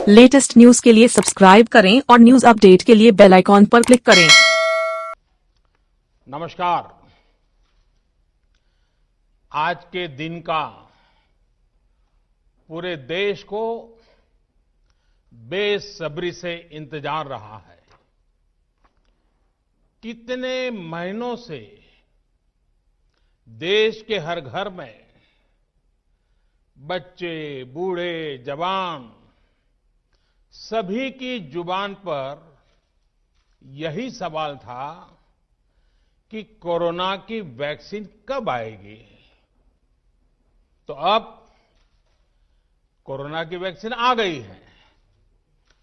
Latest news के लिए subscribe करें और न्यूज अपडेट के लिए बेल आइकॉन पर क्लिक करें। नमस्कार। आज के दिन का पूरे देश को बेसब्री से इंतजार रहा है। कितने महीनों से देश के हर घर में बच्चे, बूढ़े, जवान सभी की जुबान पर यही सवाल था कि कोरोना की वैक्सीन कब आएगी। तो अब कोरोना की वैक्सीन आ गई है,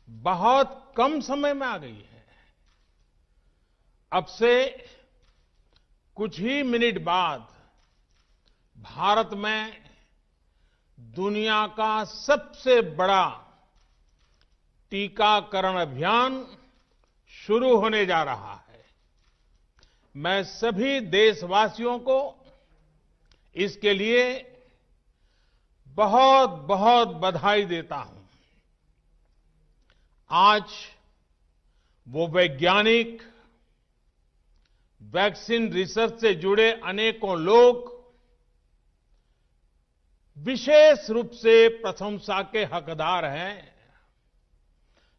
बहुत कम समय में आ गई है। अब से कुछ ही मिनट बाद भारत में दुनिया का सबसे बड़ा टीकाकरण अभियान शुरू होने जा रहा है। मैं सभी देशवासियों को इसके लिए बहुत बहुत बधाई देता हूं। आज वो वैज्ञानिक, वैक्सीन रिसर्च से जुड़े अनेकों लोग विशेष रूप से प्रशंसा के हकदार हैं,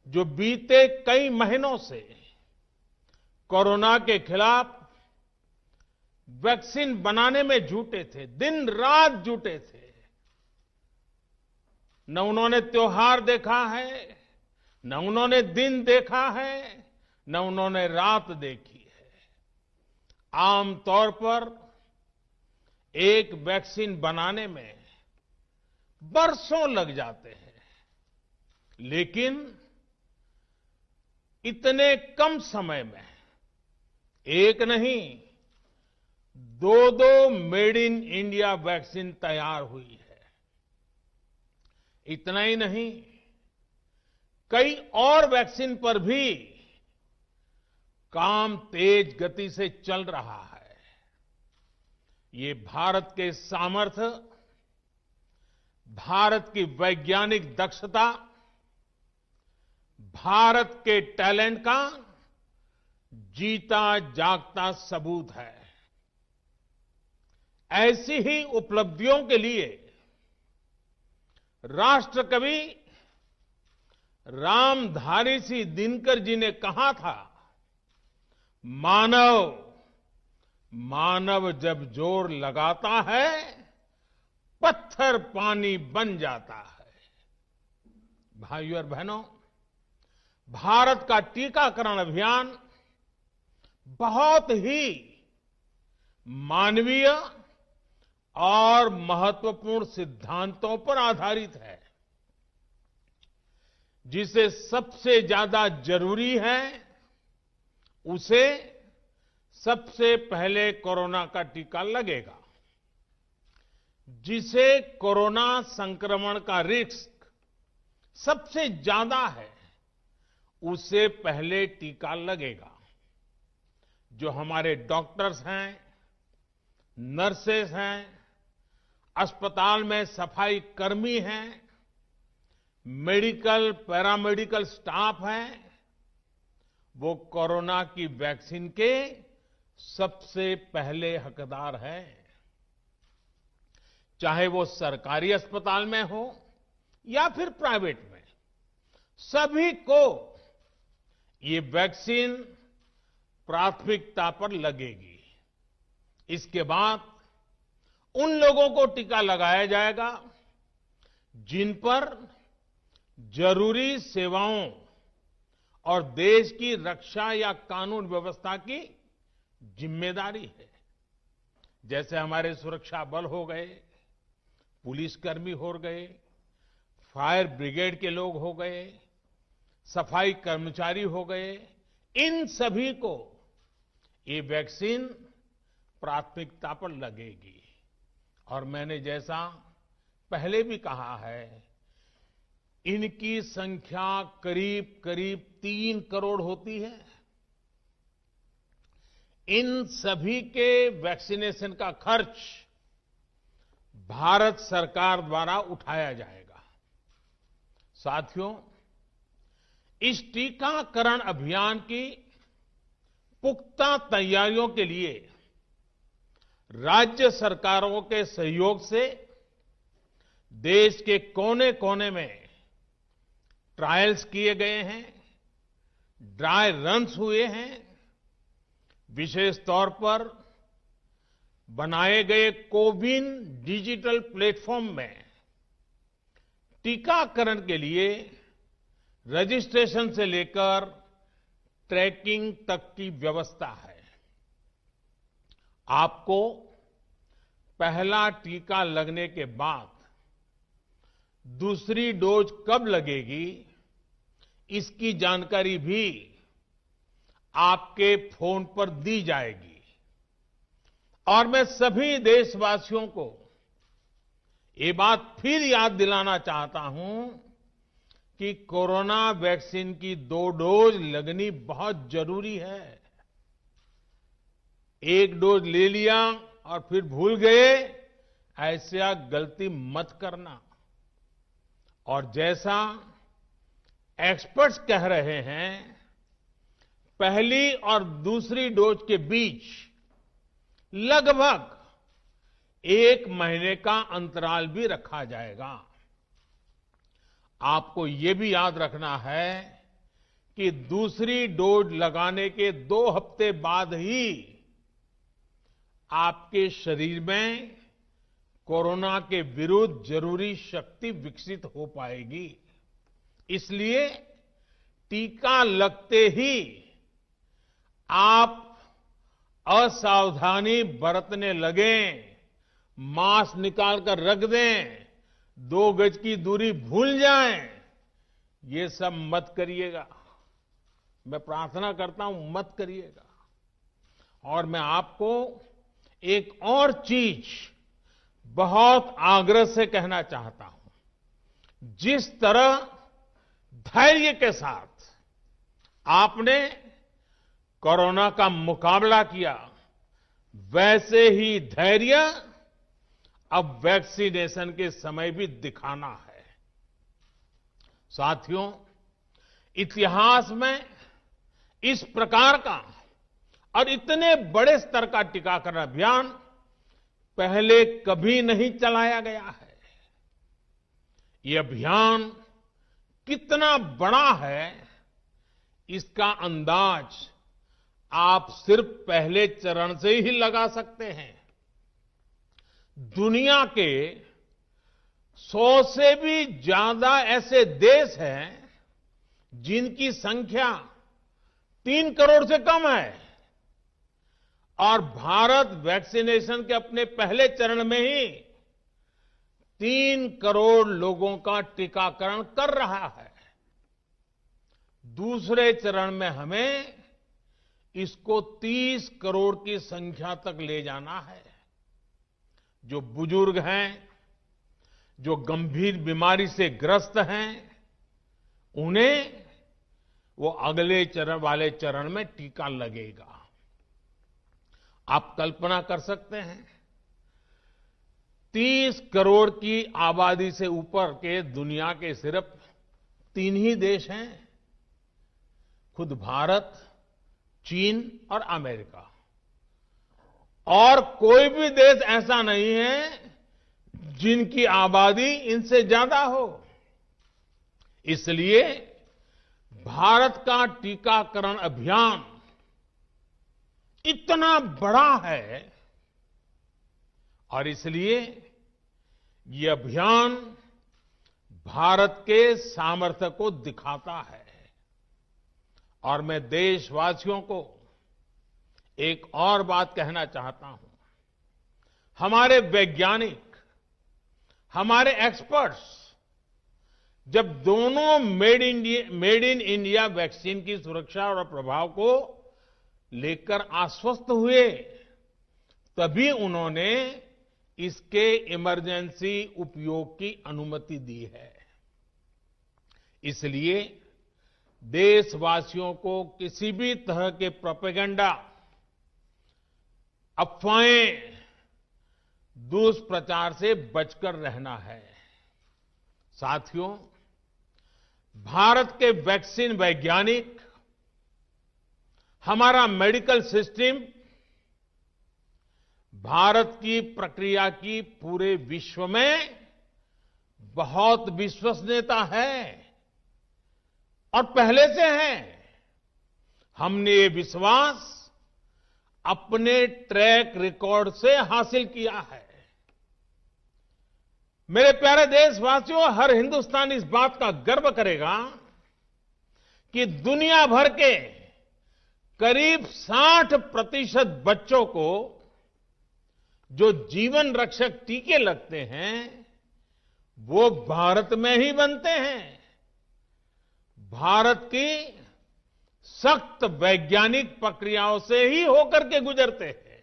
जो बीते कई महीनों से कोरोना के खिलाफ वैक्सीन बनाने में जुटे थे, दिन रात जुटे थे। न उन्होंने त्योहार देखा है, न उन्होंने दिन देखा है, न उन्होंने रात देखी है। आमतौर पर एक वैक्सीन बनाने में बरसों लग जाते हैं, लेकिन इतने कम समय में एक नहीं, दो मेड इन इंडिया वैक्सीन तैयार हुई है। इतना ही नहीं, कई और वैक्सीन पर भी काम तेज गति से चल रहा है। ये भारत के सामर्थ्य, भारत की वैज्ञानिक दक्षता, भारत के टैलेंट का जीता जागता सबूत है। ऐसी ही उपलब्धियों के लिए राष्ट्रकवि रामधारी सिंह दिनकर जी ने कहा था, मानव जब जोर लगाता है, पत्थर पानी बन जाता है। भाइयों और बहनों, भारत का टीकाकरण अभियान बहुत ही मानवीय और महत्वपूर्ण सिद्धांतों पर आधारित है। जिसे सबसे ज्यादा जरूरी है, उसे सबसे पहले कोरोना का टीका लगेगा। जिसे कोरोना संक्रमण का रिस्क सबसे ज्यादा है, उसे पहले टीका लगेगा। जो हमारे डॉक्टर्स हैं, नर्सेस हैं, अस्पताल में सफाई कर्मी हैं, मेडिकल, पैरामेडिकल स्टाफ हैं, वो कोरोना की वैक्सीन के सबसे पहले हकदार हैं। चाहे वो सरकारी अस्पताल में हो या फिर प्राइवेट में, सभी को ये वैक्सीन प्राथमिकता पर लगेगी। इसके बाद उन लोगों को टीका लगाया जाएगा जिन पर जरूरी सेवाओं और देश की रक्षा या कानून व्यवस्था की जिम्मेदारी है। जैसे हमारे सुरक्षा बल हो गए, पुलिसकर्मी हो गए, फायर ब्रिगेड के लोग हो गए, सफाई कर्मचारी हो गए, इन सभी को ये वैक्सीन प्राथमिकता पर लगेगी। और मैंने जैसा पहले भी कहा है, इनकी संख्या करीब करीब 3 करोड़ होती है। इन सभी के वैक्सीनेशन का खर्च भारत सरकार द्वारा उठाया जाएगा। साथियों, इस टीकाकरण अभियान की पुख्ता तैयारियों के लिए राज्य सरकारों के सहयोग से देश के कोने कोने में ट्रायल्स किए गए हैं, ड्राई रन्स हुए हैं। विशेष तौर पर बनाए गए कोविन डिजिटल प्लेटफॉर्म में टीकाकरण के लिए रजिस्ट्रेशन से लेकर ट्रैकिंग तक की व्यवस्था है। आपको पहला टीका लगने के बाद दूसरी डोज कब लगेगी, इसकी जानकारी भी आपके फोन पर दी जाएगी। और मैं सभी देशवासियों को ये बात फिर याद दिलाना चाहता हूं कि कोरोना वैक्सीन की 2 डोज लगनी बहुत जरूरी है। एक डोज ले लिया और फिर भूल गए, ऐसा गलती मत करना। और जैसा एक्सपर्ट्स कह रहे हैं, पहली और दूसरी डोज के बीच लगभग 1 महीने का अंतराल भी रखा जाएगा। आपको ये भी याद रखना है कि दूसरी डोज लगाने के 2 हफ्ते बाद ही आपके शरीर में कोरोना के विरुद्ध जरूरी शक्ति विकसित हो पाएगी। इसलिए टीका लगते ही आप असावधानी बरतने लगें, मास्क निकालकर रख दें, 2 गज की दूरी भूल जाएं, ये सब मत करिएगा। मैं प्रार्थना करता हूं, मत करिएगा। और मैं आपको एक और चीज बहुत आग्रह से कहना चाहता हूं। जिस तरह धैर्य के साथ आपने कोरोना का मुकाबला किया, वैसे ही धैर्य अब वैक्सीनेशन के समय भी दिखाना है। साथियों, इतिहास में इस प्रकार का और इतने बड़े स्तर का टीकाकरण अभियान पहले कभी नहीं चलाया गया है। ये अभियान कितना बड़ा है, इसका अंदाज आप सिर्फ पहले चरण से ही लगा सकते हैं। दुनिया के 100 से भी ज्यादा ऐसे देश हैं जिनकी संख्या 3 करोड़ से कम है, और भारत वैक्सीनेशन के अपने पहले चरण में ही 3 करोड़ लोगों का टीकाकरण कर रहा है। दूसरे चरण में हमें इसको 30 करोड़ की संख्या तक ले जाना है। जो बुजुर्ग हैं, जो गंभीर बीमारी से ग्रस्त हैं, उन्हें वो अगले वाले चरण में टीका लगेगा। आप कल्पना कर सकते हैं, 30 करोड़ की आबादी से ऊपर के दुनिया के सिर्फ 3 ही देश हैं, खुद भारत, चीन और अमेरिका। और कोई भी देश ऐसा नहीं है जिनकी आबादी इनसे ज्यादा हो। इसलिए भारत का टीकाकरण अभियान इतना बड़ा है, और इसलिए ये अभियान भारत के सामर्थ्य को दिखाता है। और मैं देशवासियों को एक और बात कहना चाहता हूं। हमारे वैज्ञानिक, हमारे एक्सपर्ट्स जब दोनों मेड इन इंडिया वैक्सीन की सुरक्षा और प्रभाव को लेकर आश्वस्त हुए, तभी उन्होंने इसके इमरजेंसी उपयोग की अनुमति दी है। इसलिए देशवासियों को किसी भी तरह के प्रोपेगेंडा, अफवाहें, दुष्प्रचार से बचकर रहना है। साथियों, भारत के वैक्सीन वैज्ञानिक, हमारा मेडिकल सिस्टम भारत की प्रक्रिया की पूरे विश्व में बहुत विश्वसनीयता है और पहले से है। हमने ये विश्वास अपने ट्रैक रिकॉर्ड से हासिल किया है। मेरे प्यारे देशवासियों, हर हिंदुस्तानी इस बात का गर्व करेगा कि दुनिया भर के करीब 60% बच्चों को जो जीवन रक्षक टीके लगते हैं वो भारत में ही बनते हैं। भारत की सख्त वैज्ञानिक प्रक्रियाओं से ही होकर के गुजरते हैं।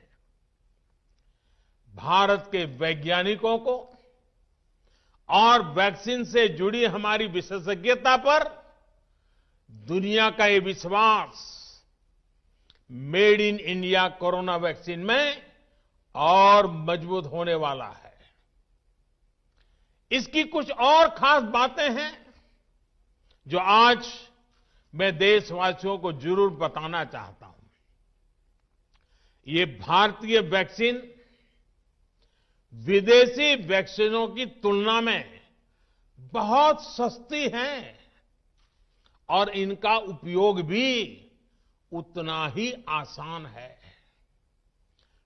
भारत के वैज्ञानिकों को और वैक्सीन से जुड़ी हमारी विशेषज्ञता पर दुनिया का ये विश्वास made in India corona vaccine में और मजबूत होने वाला है। इसकी कुछ और खास बातें हैं जो आज मैं देशवासियों को जरूर बताना चाहता हूं। ये भारतीय वैक्सीन विदेशी वैक्सीनों की तुलना में बहुत सस्ती हैं और इनका उपयोग भी उतना ही आसान है।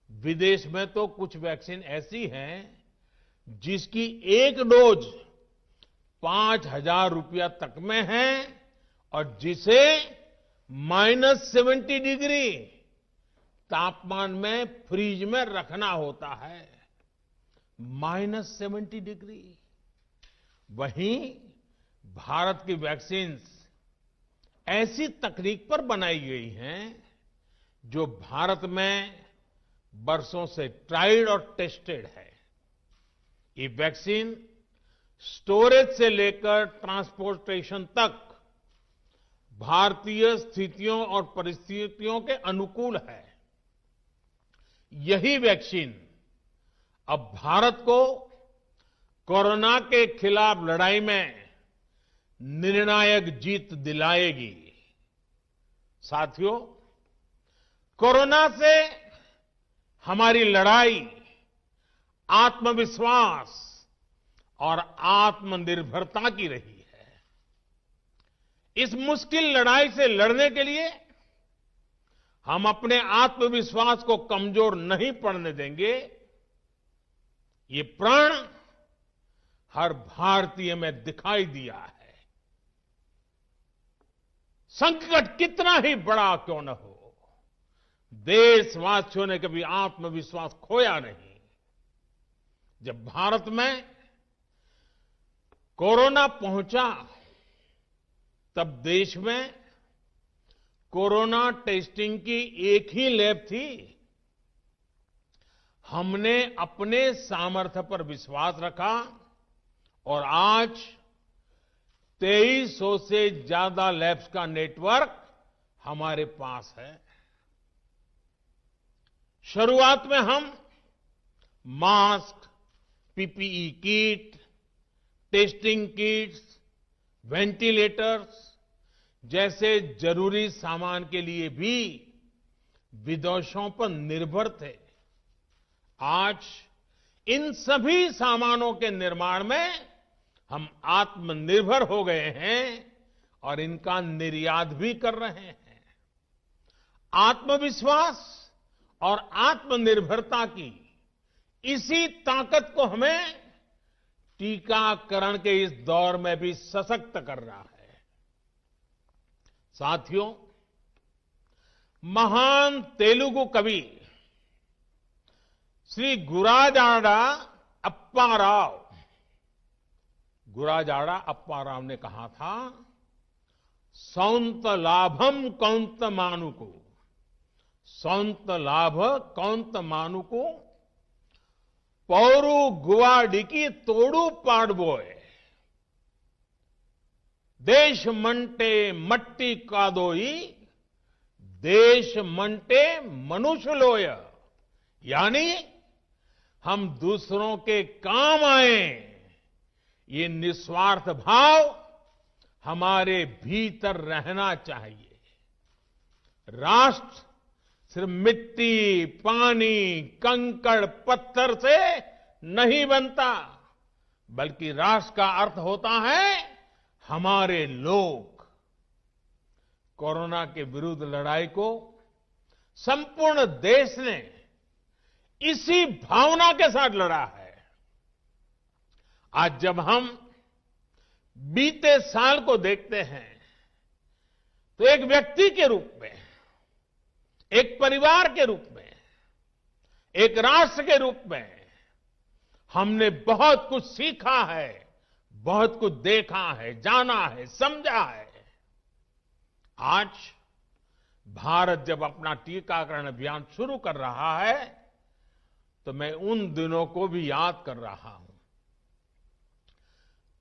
विदेश में तो कुछ वैक्सीन ऐसी हैं जिसकी एक डोज 5,000 रुपया तक में है और जिसे -70 डिग्री तापमान में फ्रीज में रखना होता है। -70 डिग्री। वहीं भारत की वैक्सीन्स ऐसी तकनीक पर बनाई गई हैं जो भारत में बरसों से ट्राइड और टेस्टेड है। ये वैक्सीन स्टोरेज से लेकर ट्रांसपोर्टेशन तक भारतीय स्थितियों और परिस्थितियों के अनुकूल है। यही वैक्सीन अब भारत को कोरोना के खिलाफ लड़ाई में निर्णायक जीत दिलाएगी। साथियों, कोरोना से हमारी लड़ाई आत्मविश्वास और आत्मनिर्भरता की रही है। इस मुश्किल लड़ाई से लड़ने के लिए हम अपने आत्मविश्वास को कमजोर नहीं पड़ने देंगे। ये प्रण हर भारतीय में दिखाई दिया है। संकट कितना ही बड़ा क्यों न हो, देशवासियों ने कभी आत्मविश्वास खोया नहीं। जब भारत में कोरोना पहुंचा तब देश में कोरोना टेस्टिंग की एक ही लैब थी। हमने अपने सामर्थ्य पर विश्वास रखा और आज 2300 से ज्यादा लैब्स का नेटवर्क हमारे पास है। शुरुआत में हम mask, PPE kit, testing kits, ventilators जैसे जरूरी सामान के लिए भी विदेशों पर निर्भर थे। आज इन सभी सामानों के निर्माण में हम आत्मनिर्भर हो गए हैं और इनका निर्यात भी कर रहे हैं। आत्मविश्वास और आत्मनिर्भरता की इसी ताकत को हमें टीकाकरण के इस दौर में भी सशक्त कर रहा है। साथियों, महान तेलुगु कवि श्री गुराजाड़ा अप्पा राव ने कहा था, सौंत लाभम कौंत मानुको, सौंत लाभ कौंत मानुको, पौरु गुवाडिकी तोड़ू पाड़बोए, देश मंटे मट्टी कादोई, देश मंटे मनुष्य लोय। यानी हम दूसरों के काम आए, ये निस्वार्थ भाव हमारे भीतर रहना चाहिए। राष्ट्र सिर्फ मिट्टी, पानी, कंकड़, पत्थर से नहीं बनता, बल्कि राष्ट्र का अर्थ होता है हमारे लोग। कोरोना के विरुद्ध लड़ाई को संपूर्ण देश ने इसी भावना के साथ लड़ा है। आज जब हम बीते साल को देखते हैं तो एक व्यक्ति के रूप में, एक परिवार के रूप में, एक राष्ट्र के रूप में हमने बहुत कुछ सीखा है, बहुत कुछ देखा है, जाना है, समझा है। आज भारत जब अपना टीकाकरण अभियान शुरू कर रहा है तो मैं उन दिनों को भी याद कर रहा हूं।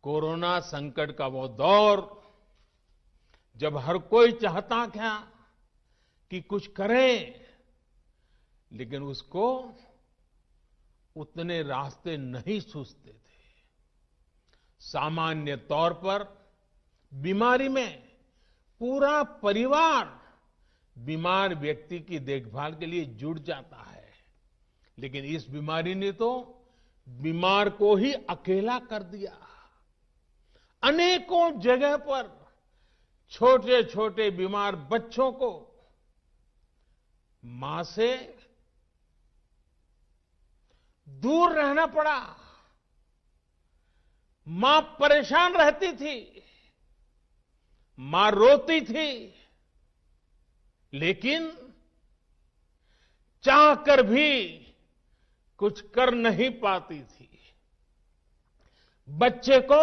कोरोना संकट का वो दौर जब हर कोई चाहता क्या कि कुछ करें, लेकिन उसको उतने रास्ते नहीं सूझते थे। सामान्य तौर पर बीमारी में पूरा परिवार बीमार व्यक्ति की देखभाल के लिए जुट जाता है, लेकिन इस बीमारी ने तो बीमार को ही अकेला कर दिया। अनेकों जगह पर छोटे छोटे बीमार बच्चों को मां से दूर रहना पड़ा। मां परेशान रहती थी, मां रोती थी, लेकिन चाहकर भी कुछ कर नहीं पाती थी। बच्चे को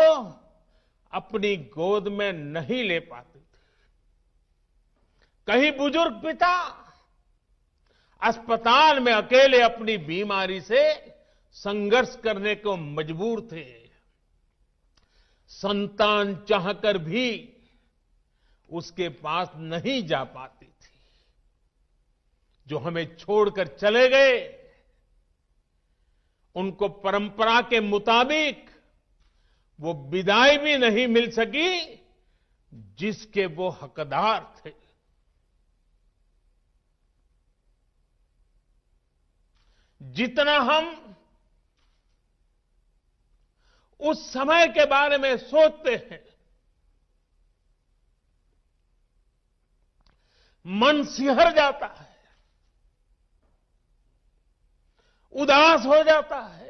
अपनी गोद में नहीं ले पाती थी। कहीं बुजुर्ग पिता अस्पताल में अकेले अपनी बीमारी से संघर्ष करने को मजबूर थे। संतान चाहकर भी उसके पास नहीं जा पाती थी। जो हमें छोड़कर चले गए, उनको परंपरा के मुताबिक वो विदाई भी नहीं मिल सकी जिसके वो हकदार थे। जितना हम उस समय के बारे में सोचते हैं, मन सिहर जाता है, उदास हो जाता है।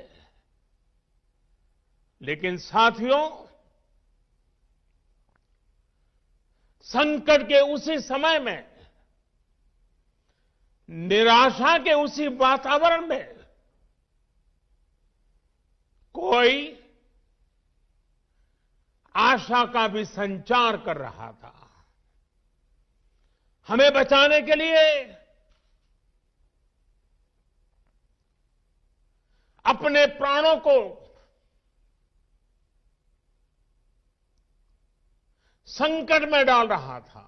लेकिन साथियों, संकट के उसी समय में, निराशा के उसी वातावरण में कोई आशा का भी संचार कर रहा था। हमें बचाने के लिए अपने प्राणों को संकट में डाल रहा था।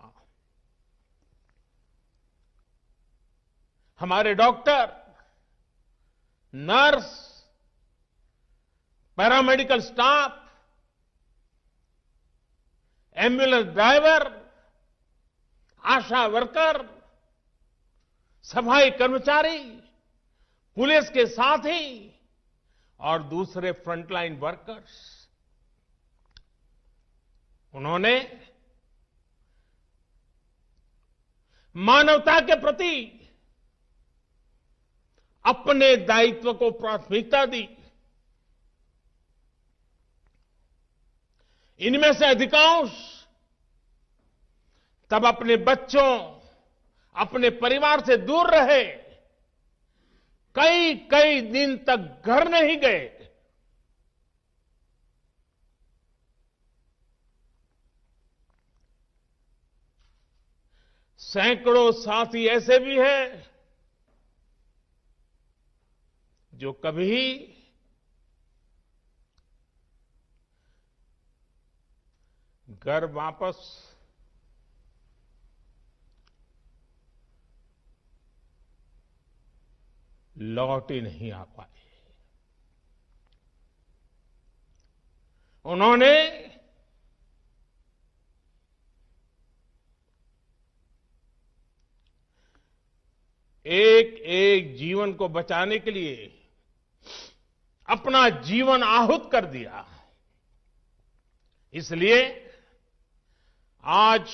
हमारे doctor, nurse, paramedical staff, ambulance driver, ASHA worker, सफाई कर्मचारी, पुलिस के साथी और दूसरे फ्रंटलाइन वर्कर्स, उन्होंने मानवता के प्रति अपने दायित्व को प्राथमिकता दी। इनमें से अधिकांश तब अपने बच्चों, अपने परिवार से दूर रहे, कई कई दिन तक घर नहीं गए। सैकड़ों साथी ऐसे भी हैं जो कभी घर वापस लौट ही नहीं आ पाए। उन्होंने एक एक जीवन को बचाने के लिए अपना जीवन आहूत कर दिया। इसलिए आज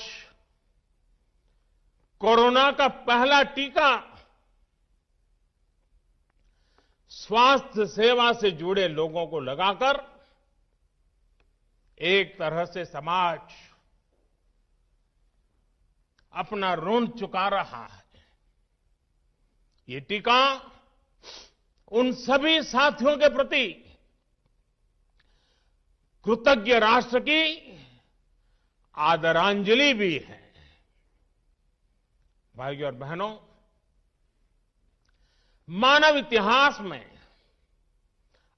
कोरोना का पहला टीका स्वास्थ्य सेवा से जुड़े लोगों को लगाकर एक तरह से समाज अपना ऋण चुका रहा है। ये टीका उन सभी साथियों के प्रति कृतज्ञ राष्ट्र की आदरांजलि भी है। भाइयों और बहनों, मानव इतिहास में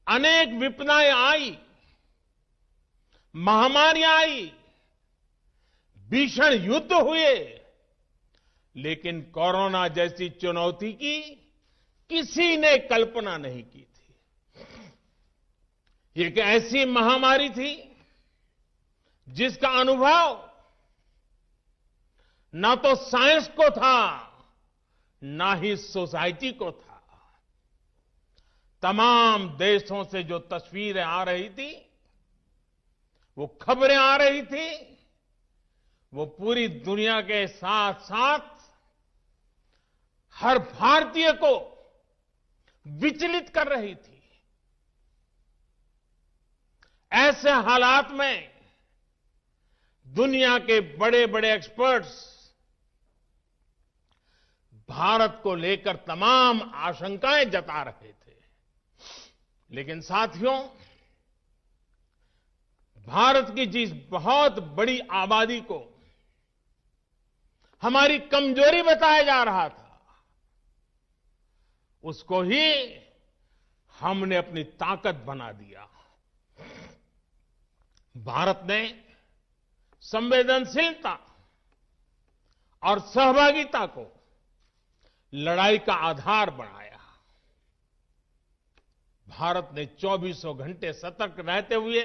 अनेक विपदाएं आई, महामारियां आई, भीषण युद्ध हुए, लेकिन कोरोना जैसी चुनौती की किसी ने कल्पना नहीं की थी। ये एक ऐसी महामारी थी जिसका अनुभव ना तो साइंस को था, ना ही सोसाइटी को था। तमाम देशों से जो तस्वीरें आ रही थी, वो खबरें आ रही थी, वो पूरी दुनिया के साथ साथ हर भारतीय को विचलित कर रही थी। ऐसे हालात में दुनिया के बड़े बड़े एक्सपर्ट्स भारत को लेकर तमाम आशंकाएं जता रहे थे। लेकिन साथियों, भारत की जिस बहुत बड़ी आबादी को हमारी कमजोरी बताया जा रहा था, उसको ही हमने अपनी ताकत बना दिया। भारत ने संवेदनशीलता और सहभागिता को लड़ाई का आधार बनाया। भारत ने 24 घंटे सतर्क रहते हुए,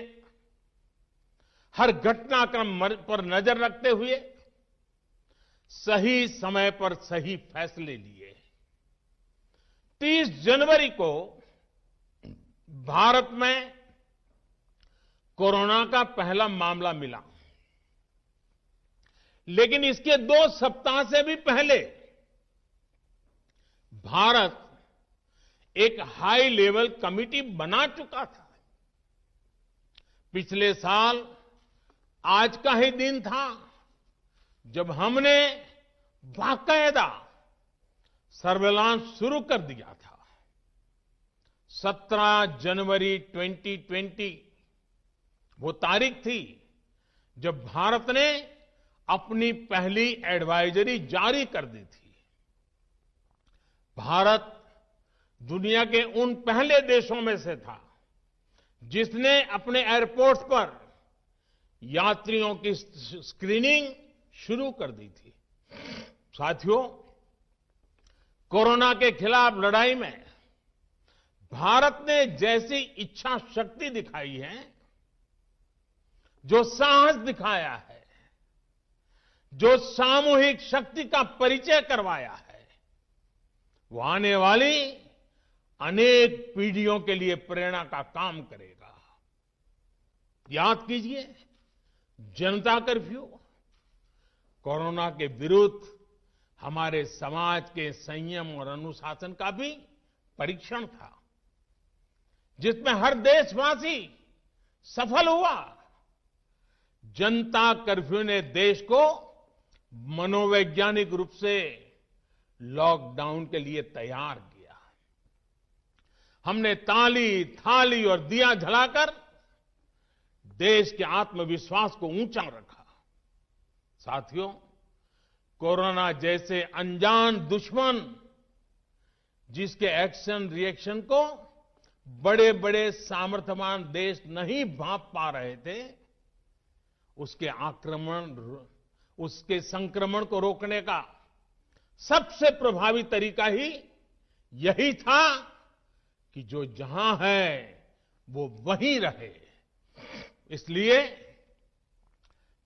हर घटनाक्रम पर नजर रखते हुए सही समय पर सही फैसले लिए। 30 जनवरी को भारत में कोरोना का पहला मामला मिला, लेकिन इसके 2 सप्ताह से भी पहले भारत एक हाई लेवल कमिटी बना चुका था। पिछले साल आज का ही दिन था जब हमने बाकायदा सर्वेलांस शुरू कर दिया था। 17 जनवरी 2020 वो तारीख थी जब भारत ने अपनी पहली एडवाइजरी जारी कर दी थी। भारत दुनिया के उन पहले देशों में से था जिसने अपने एयरपोर्ट्स पर यात्रियों की स्क्रीनिंग शुरू कर दी थी। साथियों, कोरोना के खिलाफ लड़ाई में भारत ने जैसी इच्छा शक्ति दिखाई है, जो साहस दिखाया है, जो सामूहिक शक्ति का परिचय करवाया है, वो आने वाली अनेक पीढ़ियों के लिए प्रेरणा का काम करेगा। याद कीजिए, जनता कर्फ्यू कोरोना के विरुद्ध हमारे समाज के संयम और अनुशासन का भी परीक्षण था, जिसमें हर देशवासी सफल हुआ। जनता कर्फ्यू ने देश को मनोवैज्ञानिक रूप से लॉकडाउन के लिए तैयार किया। हमने ताली, थाली और दिया जलाकर देश के आत्मविश्वास को ऊंचा रखा। साथियों, कोरोना जैसे अनजान दुश्मन जिसके एक्शन रिएक्शन को बड़े बड़े सामर्थ्यवान देश नहीं भांप पा रहे थे, उसके संक्रमण को रोकने का सबसे प्रभावी तरीका ही यही था कि जो जहां है वो वहीं रहे। इसलिए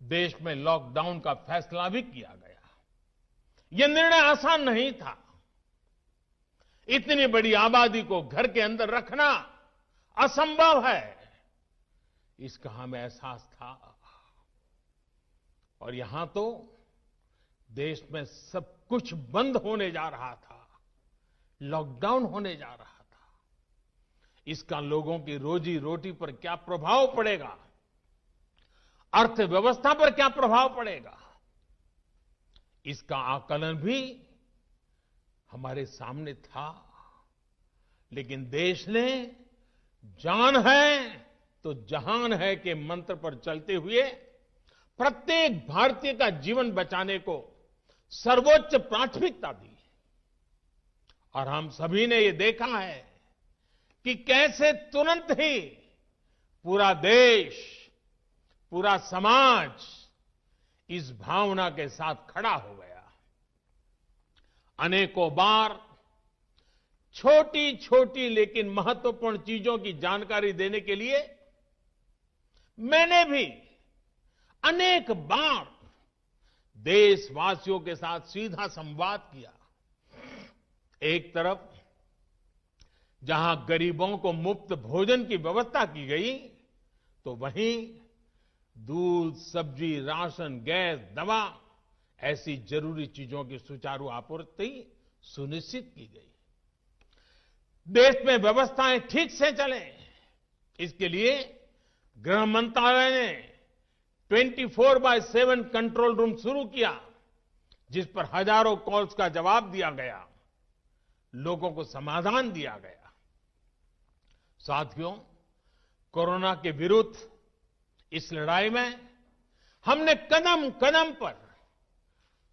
देश में लॉकडाउन का फैसला भी किया गया। यह निर्णय आसान नहीं था, इतनी बड़ी आबादी को घर के अंदर रखना असंभव है, इसका हमें एहसास था। और यहां तो देश में सब कुछ बंद होने जा रहा था, लॉकडाउन होने जा रहा था। इसका लोगों की रोजी रोटी पर क्या प्रभाव पड़ेगा, अर्थव्यवस्था पर क्या प्रभाव पड़ेगा, इसका आकलन भी हमारे सामने था। लेकिन देश ने जान है तो जहान है के मंत्र पर चलते हुए प्रत्येक भारतीय का जीवन बचाने को सर्वोच्च प्राथमिकता दी। और हम सभी ने ये देखा है कि कैसे तुरंत ही पूरा देश, पूरा समाज इस भावना के साथ खड़ा हो गया। अनेकों बार छोटी छोटी लेकिन महत्वपूर्ण चीजों की जानकारी देने के लिए मैंने भी अनेक बार देशवासियों के साथ सीधा संवाद किया। एक तरफ जहां गरीबों को मुफ्त भोजन की व्यवस्था की गई, तो वहीं दूध, सब्जी, राशन, गैस, दवा ऐसी जरूरी चीजों की सुचारू आपूर्ति सुनिश्चित की गई। देश में व्यवस्थाएं ठीक से चलें, इसके लिए गृह मंत्रालय ने 24/7 कंट्रोल रूम शुरू किया, जिस पर हजारों कॉल्स का जवाब दिया गया, लोगों को समाधान दिया गया। साथियों, कोरोना के विरुद्ध इस लड़ाई में हमने कदम कदम पर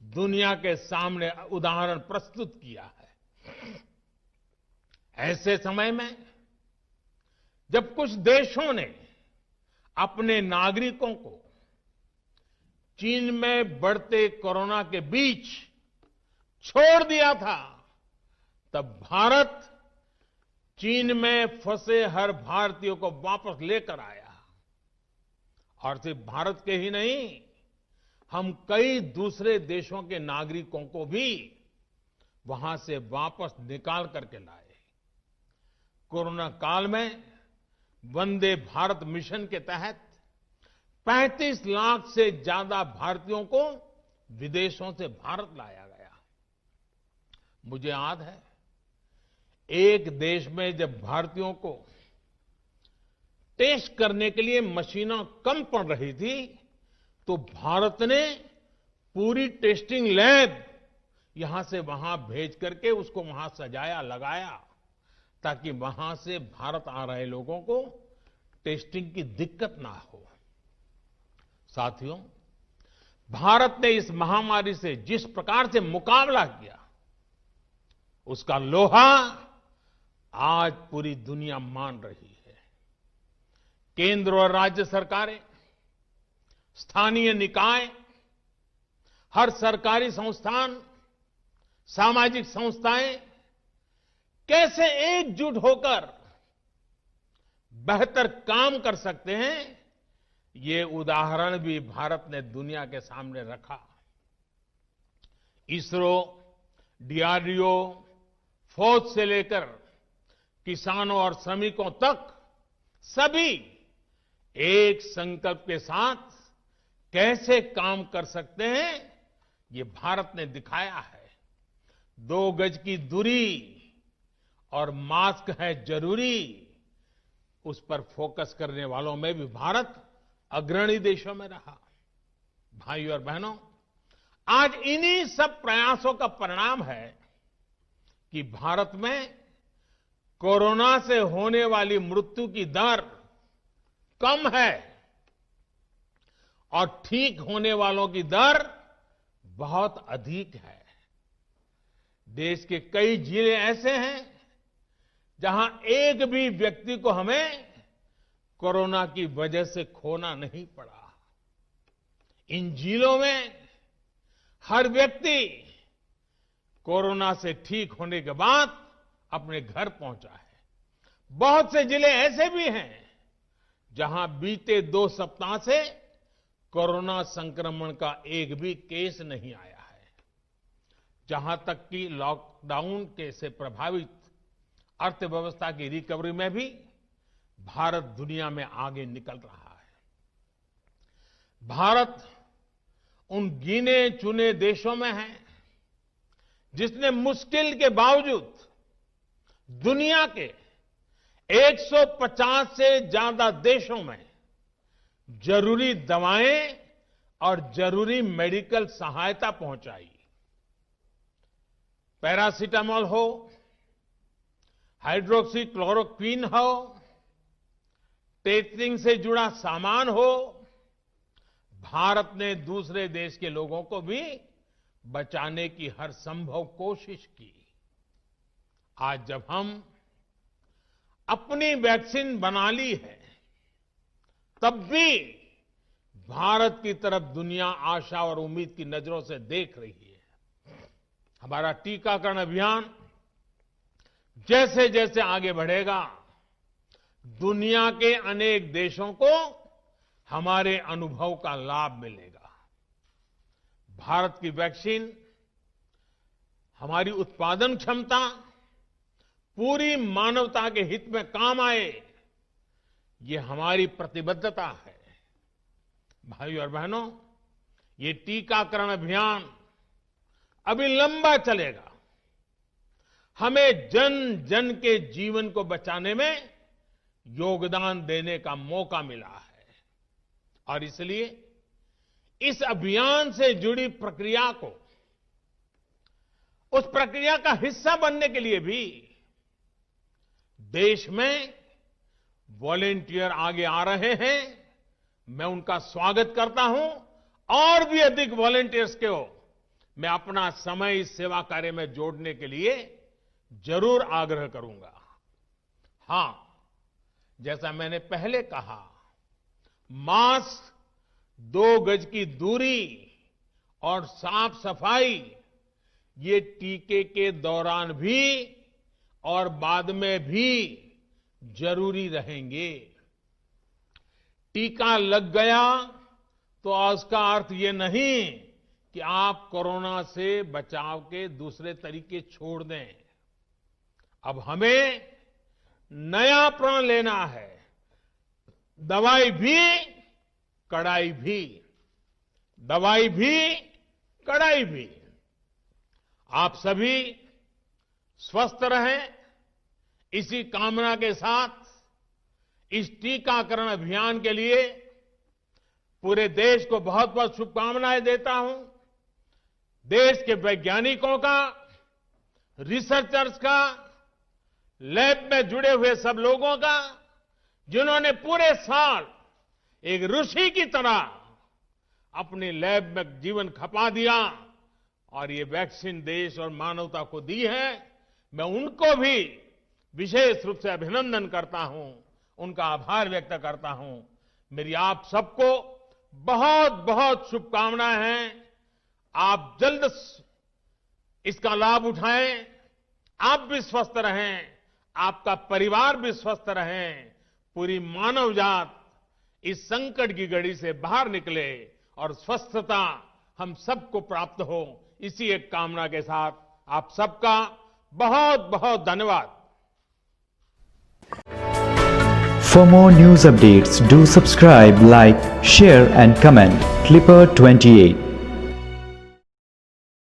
दुनिया के सामने उदाहरण प्रस्तुत किया है। ऐसे समय में जब कुछ देशों ने अपने नागरिकों को चीन में बढ़ते कोरोना के बीच छोड़ दिया था, तब भारत चीन में फंसे हर भारतीय को वापस लेकर आया। और सिर्फ भारत के ही नहीं, हम कई दूसरे देशों के नागरिकों को भी वहां से वापस निकाल करके लाए। कोरोना काल में वंदे भारत मिशन के तहत 35 लाख से ज्यादा भारतीयों को विदेशों से भारत लाया गया। मुझे याद है, एक देश में जब भारतीयों को टेस्ट करने के लिए मशीनें कम पड़ रही थी, तो भारत ने पूरी टेस्टिंग लैब यहां से वहां भेज करके उसको वहां सजाया, लगाया, ताकि वहां से भारत आ रहे लोगों को टेस्टिंग की दिक्कत ना हो। साथियों, भारत ने इस महामारी से जिस प्रकार से मुकाबला किया, उसका लोहा आज पूरी दुनिया मान रही है। केंद्र और राज्य सरकारें, स्थानीय निकाय, हर सरकारी संस्थान, सामाजिक संस्थाएं कैसे एकजुट होकर बेहतर काम कर सकते हैं, ये उदाहरण भी भारत ने दुनिया के सामने रखा। इसरो, डीआरडीओ, फौज से लेकर किसानों और श्रमिकों तक सभी एक संकल्प के साथ कैसे काम कर सकते हैं, ये भारत ने दिखाया है। 2 गज की दूरी और मास्क है जरूरी, उस पर फोकस करने वालों में भी भारत अग्रणी देशों में रहा। भाइयों और बहनों, आज इन्हीं सब प्रयासों का परिणाम है कि भारत में कोरोना से होने वाली मृत्यु की दर कम है और ठीक होने वालों की दर बहुत अधिक है। देश के कई जिले ऐसे हैं जहां एक भी व्यक्ति को हमें कोरोना की वजह से खोना नहीं पड़ा। इन जिलों में हर व्यक्ति कोरोना से ठीक होने के बाद अपने घर पहुंचा है। बहुत से जिले ऐसे भी हैं जहां बीते 2 सप्ताह से कोरोना संक्रमण का एक भी केस नहीं आया है। जहां तक कि लॉकडाउन के से प्रभावित अर्थव्यवस्था की रिकवरी में भी भारत दुनिया में आगे निकल रहा है। भारत उन गिने चुने देशों में है जिसने मुश्किल के बावजूद दुनिया के 150 से ज्यादा देशों में जरूरी दवाएं और जरूरी मेडिकल सहायता पहुंचाई। पैरासीटामोल हो, हाइड्रोक्सी क्लोरोक्वीन हो, टेस्टिंग से जुड़ा सामान हो, भारत ने दूसरे देश के लोगों को भी बचाने की हर संभव कोशिश की। आज जब हम अपनी वैक्सीन बना ली है, तब भी भारत की तरफ दुनिया आशा और उम्मीद की नजरों से देख रही है। हमारा टीकाकरण अभियान जैसे जैसे आगे बढ़ेगा, दुनिया के अनेक देशों को हमारे अनुभव का लाभ मिलेगा। भारत की वैक्सीन, हमारी उत्पादन क्षमता पूरी मानवता के हित में काम आए, ये हमारी प्रतिबद्धता है। भाइयों और बहनों, ये टीकाकरण अभियान अभी लंबा चलेगा। हमें जन जन के जीवन को बचाने में योगदान देने का मौका मिला है और इसलिए इस अभियान से जुड़ी प्रक्रिया को, उस प्रक्रिया का हिस्सा बनने के लिए भी देश में वॉलेंटियर आगे आ रहे हैं। मैं उनका स्वागत करता हूं और भी अधिक वॉलेंटियर्स को मैं अपना समय इस सेवा कार्य में जोड़ने के लिए जरूर आग्रह करूंगा। हां, जैसा मैंने पहले कहा, मास्क, 2 गज की दूरी और साफ सफाई ये टीके के दौरान भी और बाद में भी जरूरी रहेंगे। टीका लग गया तो उसका अर्थ ये नहीं कि आप कोरोना से बचाव के दूसरे तरीके छोड़ दें। अब हमें नया प्रण लेना है। दवाई भी, कड़ाई भी। दवाई भी, कड़ाई भी। आप सभी स्वस्थ रहें, इसी कामना के साथ इस टीकाकरण अभियान के लिए पूरे देश को बहुत बहुत शुभकामनाएं देता हूं। देश के वैज्ञानिकों का, रिसर्चर्स का, लैब में जुड़े हुए सब लोगों का, जिन्होंने पूरे साल एक ऋषि की तरह अपनी लैब में जीवन खपा दिया और ये वैक्सीन देश और मानवता को दी है। मैं उनको भी विशेष रूप से अभिनंदन करता हूं, उनका आभार व्यक्त करता हूं। मेरी आप सबको बहुत बहुत शुभकामनाएं हैं। आप जल्द इसका लाभ उठाएं, आप भी स्वस्थ रहें, आपका परिवार भी स्वस्थ रहें, पूरी मानव जात इस संकट की घड़ी से बाहर निकले और स्वस्थता हम सबको प्राप्त हो, इसी एक कामना के साथ आप सबका बहुत बहुत धन्यवाद। For more news updates, do subscribe, like, share and comment. Clipper 28.